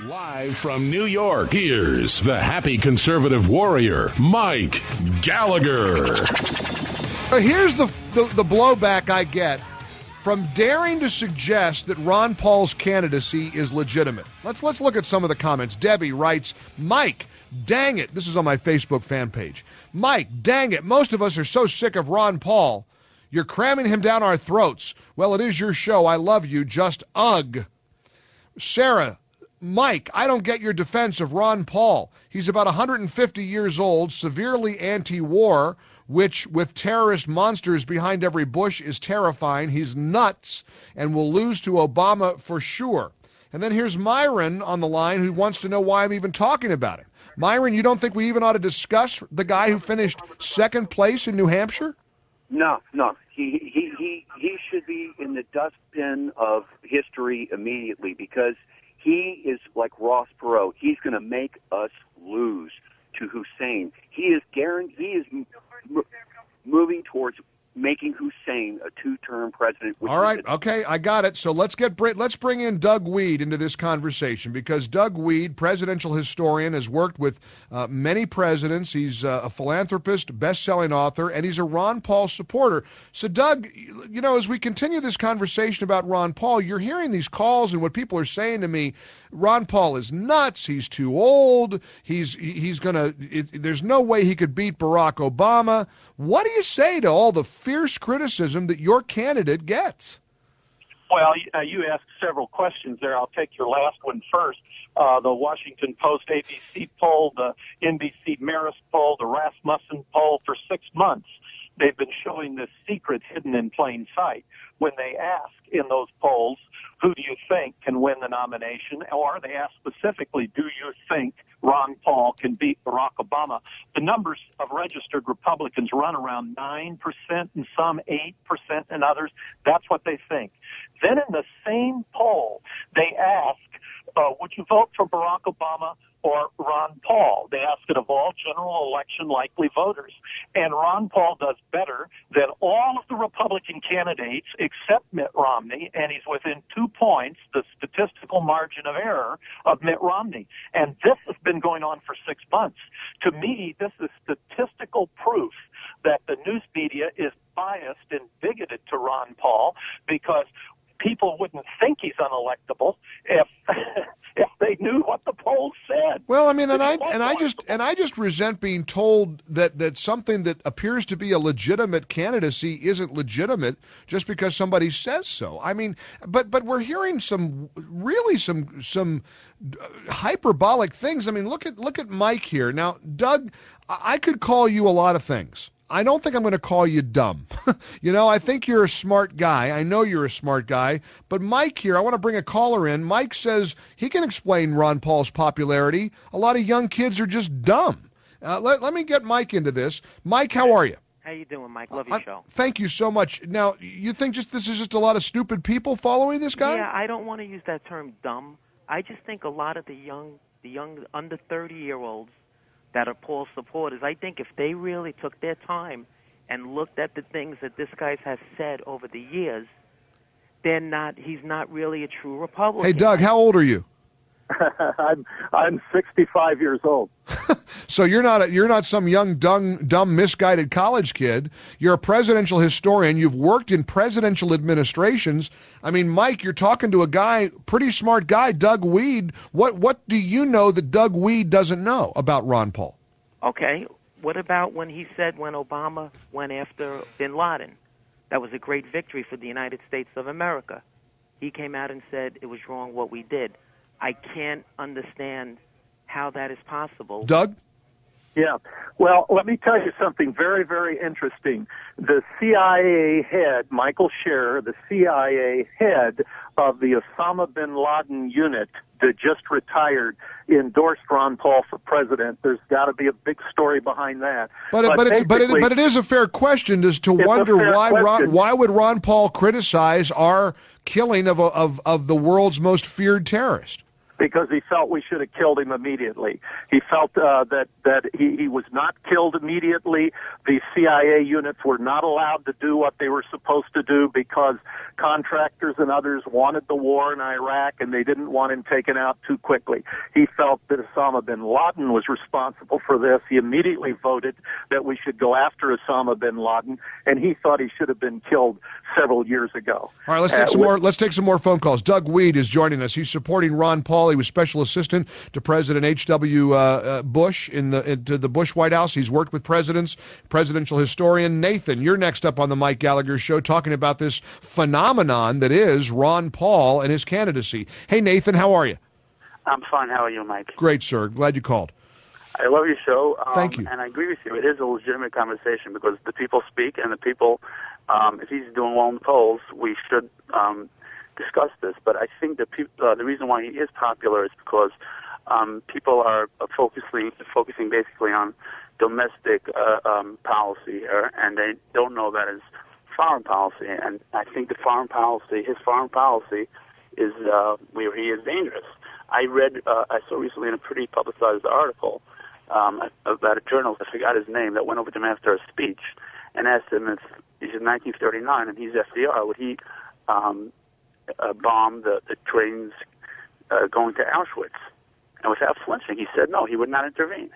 Live from New York, here's the happy conservative warrior, Mike Gallagher. Here's the blowback I get from daring to suggest that Ron Paul's candidacy is legitimate. Let's look at some of the comments. Debbie writes, Mike, dang it. This is on my Facebook fan page. Mike, dang it. Most of us are so sick of Ron Paul. You're cramming him down our throats. Well, it is your show. I love you. Just ugh. Sarah, Mike, I don't get your defense of Ron Paul. He's about 150 years old, severely anti-war, which with terrorist monsters behind every bush is terrifying. He's nuts and will lose to Obama for sure. And then here's Myron on the line who wants to know why I'm even talking about him. Myron, you don't think we even ought to discuss the guy who finished second place in New Hampshire? No. He should be in the dustbin of history immediately because he is like Ross Perot. He's going to make us lose to Hussein. He is moving towards making Hussein a two-term president. All right, okay, I got it. So let's bring in Doug Wead into this conversation because Doug Wead, presidential historian, has worked with many presidents. He's a philanthropist, best-selling author, and he's a Ron Paul supporter. So Doug, you know, as we continue this conversation about Ron Paul, you're hearing these calls and what people are saying to me. Ron Paul is nuts. He's too old. There's no way he could beat Barack Obama. What do you say to all the fierce criticism that your candidate gets? Well, you asked several questions there. I'll take your last one first. The Washington Post ABC poll, the NBC Marist poll, the Rasmussen poll for 6 months. They've been showing this secret hidden in plain sight. When they ask in those polls, who do you think can win the nomination? Or they ask specifically, do you think Ron Paul can beat Barack Obama? The numbers of registered Republicans run around 9% and some 8% and others. That's what they think. Then in the same poll, they ask, would you vote for Barack Obama or Ron Paul? They ask it of all general election likely voters. And Ron Paul does better than all of the Republican candidates except Mitt Romney, and he's within 2 points, the statistical margin of error of Mitt Romney. And this has been going on for 6 months. To me, this is statistical proof that the news media is biased and bigoted to Ron Paul because people wouldn't think he's unelectable if if they knew what the polls said. Well, I mean, and I just resent being told that something that appears to be a legitimate candidacy isn't legitimate just because somebody says so. I mean, but we're hearing some hyperbolic things. I mean, look at Mike here. Now, Doug, I could call you a lot of things. I don't think I'm going to call you dumb. You know, I think you're a smart guy. I know you're a smart guy. But Mike here, I want to bring a caller in. Mike says he can explain Ron Paul's popularity. A lot of young kids are just dumb. Let me get Mike into this. Mike, how are you? How you doing, Mike? Love your show. Thank you so much. Now, you think this is just a lot of stupid people following this guy? Yeah, I don't want to use that term dumb. I just think a lot of the young under 30-year-olds that are Paul supporters, I think if they really took their time and looked at the things that this guy has said over the years, he's not really a true Republican. Hey, Doug, how old are you? I'm 65 years old. So you're not some young, dumb, misguided college kid. You're a presidential historian. You've worked in presidential administrations. I mean, Mike, you're talking to a guy, pretty smart guy, Doug Wead. What do you know that Doug Wead doesn't know about Ron Paul? Okay. What about when he said when Obama went after bin Laden? That was a great victory for the United States of America. He came out and said it was wrong what we did. I can't understand how that is possible. Doug? Yeah. Well, let me tell you something very, very interesting. The CIA head, Michael Scherer, the CIA head of the Osama bin Laden unit that just retired, endorsed Ron Paul for president. There's got to be a big story behind that. But it is a fair question as to wonder why would Ron Paul criticize our killing of the world's most feared terrorist? because he felt we should have killed him immediately. He felt that he was not killed immediately. The CIA units were not allowed to do what they were supposed to do because contractors and others wanted the war in Iraq, and they didn't want him taken out too quickly. He felt that Osama bin Laden was responsible for this. He immediately voted that we should go after Osama bin Laden, and he thought he should have been killed several years ago. All right, let's take some more. Let's take some more phone calls. Doug Wead is joining us. He's supporting Ron Paul. He was special assistant to President H.W. Bush to the Bush White House. He's worked with presidents. Presidential historian Nathan, you're next up on the Mike Gallagher Show, talking about this phenomenon that is Ron Paul and his candidacy. Hey, Nathan, how are you? I'm fine. How are you, Mike? Great, sir. Glad you called. I love your show. Thank you. And I agree with you. It is a legitimate conversation because the people speak, and the people, if he's doing well in the polls, we should discuss this. But I think the reason why he is popular is because people are focusing basically on domestic policy here, and they don't know that as foreign policy. And I think his foreign policy is where he is dangerous. I saw recently in a pretty publicized article about a journalist, I forgot his name, that went over to him after a speech and asked him if he's in 1939 and he's FDR, would he bomb the trains going to Auschwitz? And without flinching, he said no, he would not intervene.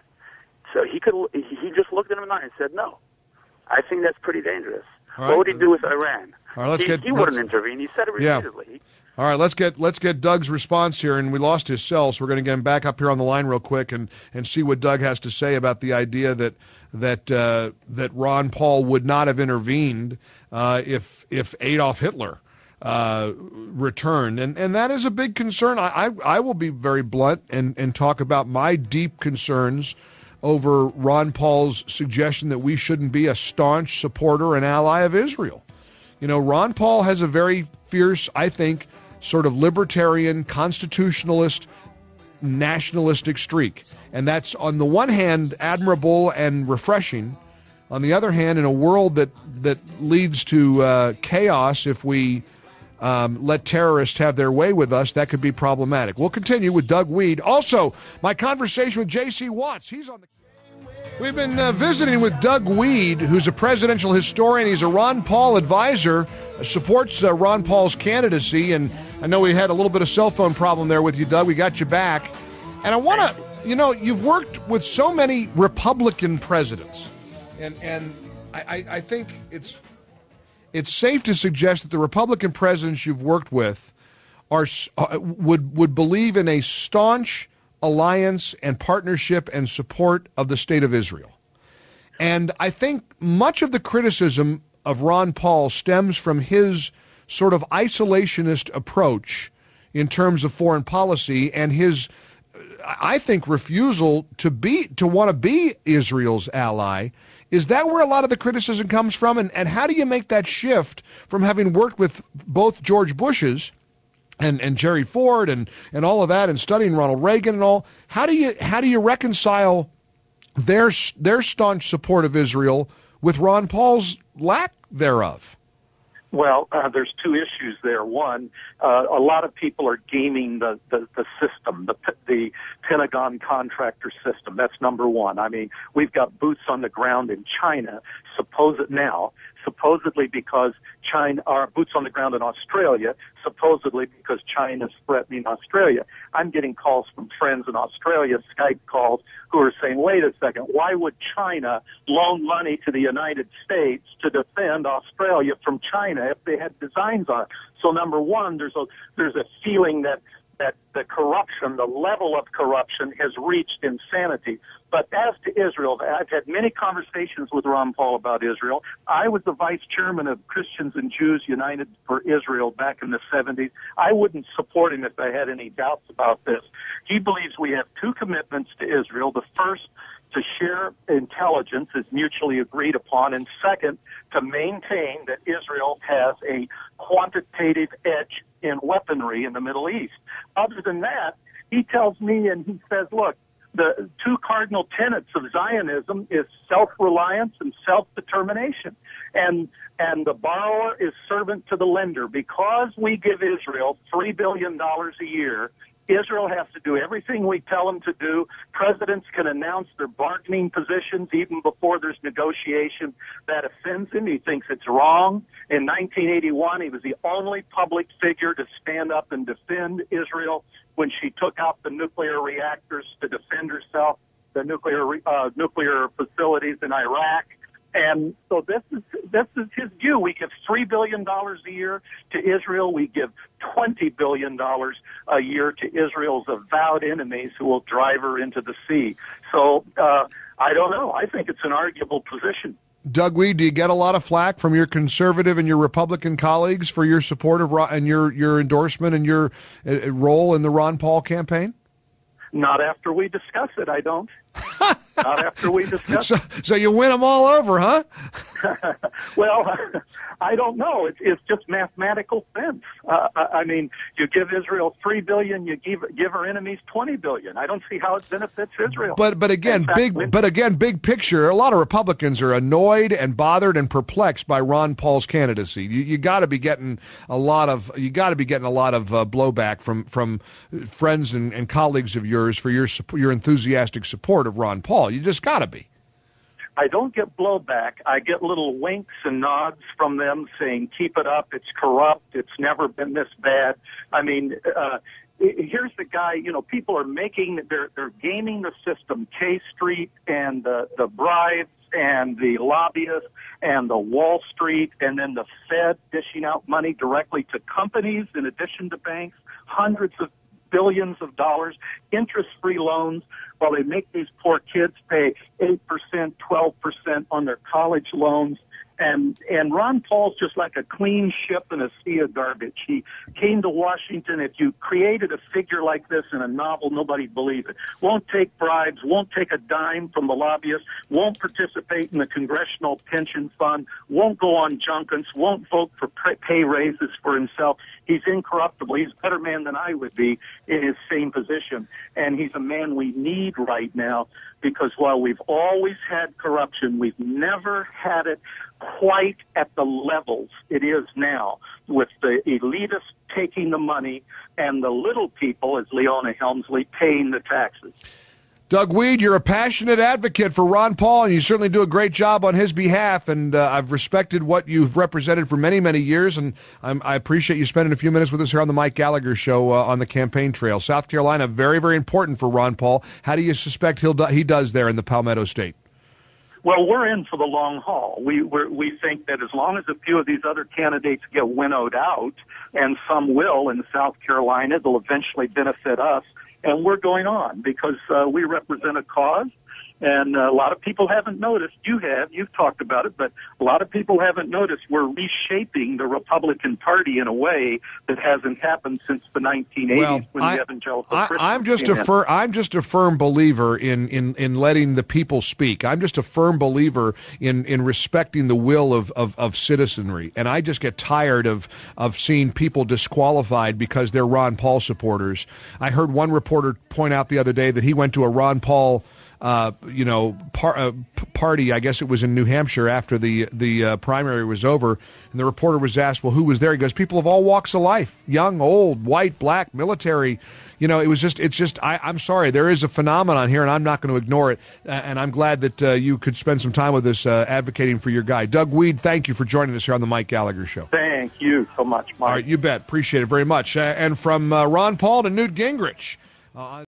So he just looked at him in the eye and said no. I think that's pretty dangerous. Right. What would he do with Iran? All right, he wouldn't intervene. He said it repeatedly. Yeah. All right, let's get Doug's response here, and we lost his cell, so we're going to get him back up here on the line real quick and see what Doug has to say about the idea that Ron Paul would not have intervened if Adolf Hitler returned, and that is a big concern. I will be very blunt and talk about my deep concerns over Ron Paul's suggestion that we shouldn't be a staunch supporter and ally of Israel. You know, Ron Paul has a very fierce, I think, sort of libertarian, constitutionalist, nationalistic streak. And that's, on the one hand, admirable and refreshing. On the other hand, in a world that leads to chaos, if we let terrorists have their way with us, that could be problematic. We'll continue with Doug Wead. Also, my conversation with J.C. Watts. He's on the... We've been visiting with Doug Wead, who's a presidential historian. He's a Ron Paul advisor, supports Ron Paul's candidacy, and I know we had a little bit of cell phone problem there with you, Doug. We got you back. And I want to, you've worked with so many Republican presidents, and I think it's safe to suggest that the Republican presidents you've worked with would believe in a staunch alliance and partnership and support of the state of Israel. And I think much of the criticism of Ron Paul stems from his sort of isolationist approach in terms of foreign policy and his, I think, refusal to want to be Israel's ally. Is that where a lot of the criticism comes from? And how do you make that shift from having worked with both George Bush's and Jerry Ford and all of that, and studying Ronald Reagan and all? How do you reconcile their staunch support of Israel with Ron Paul's lack thereof? Well, there's two issues there. One, a lot of people are gaming the system, the Pentagon contractor system. That's number one. I mean, we've got boots on the ground in China, supposedly because China, are boots on the ground in Australia, supposedly because China's threatening Australia. I'm getting calls from friends in Australia, Skype calls, who are saying, wait a second, why would China loan money to the United States to defend Australia from China if they had designs on it? So number one, there's a feeling that the corruption, the level of corruption, has reached insanity. But as to Israel, I've had many conversations with Ron Paul about Israel. I was the vice chairman of Christians and Jews United for Israel back in the 70s. I wouldn't support him if I had any doubts about this. He believes we have two commitments to Israel. The first, to share intelligence is mutually agreed upon, and second, to maintain that Israel has a quantitative edge in weaponry in the Middle East. Other than that, he tells me and he says, look, the two cardinal tenets of Zionism is self-reliance and self-determination. And the borrower is servant to the lender. Because we give Israel $3 billion a year Israel has to do everything we tell them to do. Presidents can announce their bargaining positions even before there's negotiation. That offends him. He thinks it's wrong. In 1981, he was the only public figure to stand up and defend Israel when she took out the nuclear reactors to defend herself, the nuclear facilities in Iraq. And so this is his view. We give $3 billion a year to Israel. We give $20 billion a year to Israel's avowed enemies who will drive her into the sea. So I don't know. I think it's an arguable position. Doug Wead, do you get a lot of flack from your conservative and your Republican colleagues for your support of and your endorsement and your role in the Ron Paul campaign? Not after we discuss it, I don't. Not after we discuss it. So you win them all over, huh? Well, I don't know. It's just mathematical sense. I mean, you give Israel $3 billion, you give her enemies $20 billion. I don't see how it benefits Israel. But again, big picture. A lot of Republicans are annoyed and bothered and perplexed by Ron Paul's candidacy. You got to be getting a lot of blowback from friends and colleagues of yours for your enthusiastic support of Ron Paul. You just got to be. I don't get blowback. I get little winks and nods from them saying, keep it up, it's corrupt, it's never been this bad. I mean, here's the guy, people are they're gaming the system, K Street and the bribes and the lobbyists and the Wall Street and then the Fed dishing out money directly to companies in addition to banks, hundreds of billions of dollars, interest-free loans, while they make these poor kids pay 8%, 12% on their college loans. And Ron Paul's just like a clean ship in a sea of garbage. He came to Washington. If you created a figure like this in a novel, nobody'd believe it. Won't take bribes, won't take a dime from the lobbyists, won't participate in the Congressional Pension Fund, won't go on junkets, won't vote for pay raises for himself. He's incorruptible. He's a better man than I would be in his same position. And he's a man we need right now because while we've always had corruption, we've never had it quite at the levels it is now, with the elitists taking the money and the little people, as Leona Helmsley, paying the taxes. Doug Wead, you're a passionate advocate for Ron Paul, and you certainly do a great job on his behalf, and I've respected what you've represented for many, many years, and I appreciate you spending a few minutes with us here on the Mike Gallagher Show on the campaign trail. South Carolina, very, very important for Ron Paul. How do you suspect he does there in the Palmetto State? Well, we're in for the long haul. We think that as long as a few of these other candidates get winnowed out, and some will in South Carolina, they'll eventually benefit us. And we're going on because we represent a cause. And a lot of people haven't noticed. You've talked about it, but a lot of people haven't noticed we're reshaping the Republican Party in a way that hasn't happened since the 1980s when the evangelical Christians I'm just a firm believer in letting the people speak. I'm just a firm believer in respecting the will of citizenry. And I just get tired of seeing people disqualified because they're Ron Paul supporters. I heard one reporter point out the other day that he went to a Ron Paul party, I guess it was in New Hampshire after the primary was over, and the reporter was asked, well, who was there? He goes, people of all walks of life, young, old, white, black, military. I'm sorry, there is a phenomenon here, and I'm not going to ignore it, and I'm glad that you could spend some time with us advocating for your guy. Doug Wead, thank you for joining us here on the Mike Gallagher Show. Thank you so much, Mike. All right, you bet. Appreciate it very much. And from Ron Paul to Newt Gingrich.